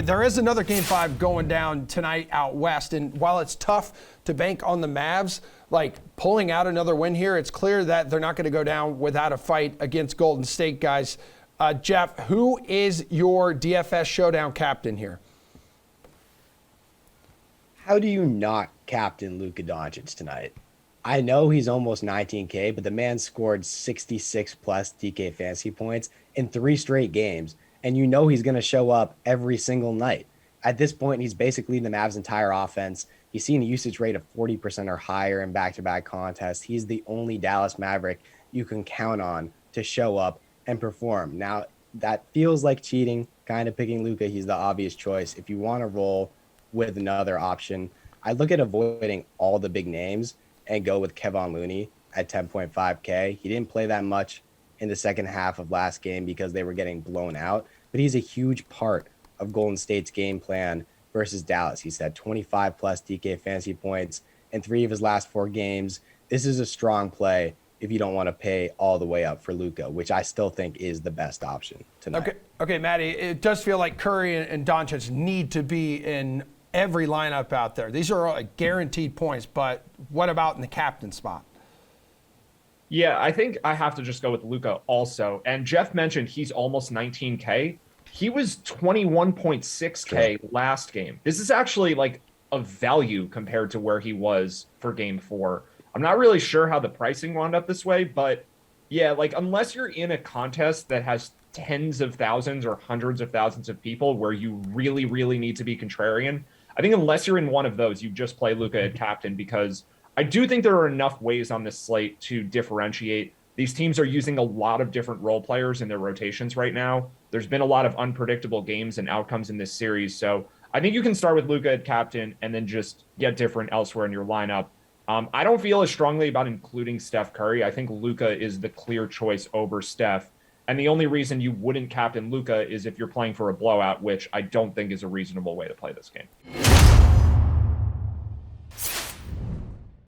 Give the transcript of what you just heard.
there is another Game 5 going down tonight out west, and while it's tough to bank on the Mavs, like pulling out another win here, it's clear that they're not going to go down without a fight against Golden State, guys. Jeff, who is your DFS showdown captain here? How do you not captain Luka Doncic tonight? I know he's almost 19K, but the man scored 66 plus DK fantasy points in 3 straight games, and you know he's going to show up every single night. At this point, he's basically the Mavs' entire offense. He's seen a usage rate of 40% or higher in back-to-back contests. He's the only Dallas Maverick you can count on to show up and perform. Now, that feels like cheating, kind of picking Luka. He's the obvious choice. If you want to roll with another option, I look at avoiding all the big names and go with Kevon Looney at 10.5K. He didn't play that much in the second half of last game because they were getting blown out, but he's a huge part of Golden State's game plan versus Dallas. He's had 25 plus DK fantasy points in 3 of his last 4 games. This is a strong play if you don't want to pay all the way up for Luka, which I still think is the best option tonight. Okay, Maddie, it does feel like Curry and Doncic need to be in every lineup out there. These are like guaranteed points, but what about in the captain spot? Yeah, I think I have to just go with Luka also. And Jeff mentioned he's almost 19K. He was 21.6K last game. This is actually like a value compared to where he was for game 4. I'm not really sure how the pricing wound up this way, but yeah, like unless you're in a contest that has tens of thousands or hundreds of thousands of people where you really, really need to be contrarian, I think unless you're in one of those, you just play Luka at captain, because I do think there are enough ways on this slate to differentiate. These teams are using a lot of different role players in their rotations right now. There's been a lot of unpredictable games and outcomes in this series. So I think you can start with Luka at captain and then just get different elsewhere in your lineup. I don't feel as strongly about including Steph Curry. I think Luka is the clear choice over Steph. And the only reason you wouldn't captain Luka is if you're playing for a blowout, which I don't think is a reasonable way to play this game.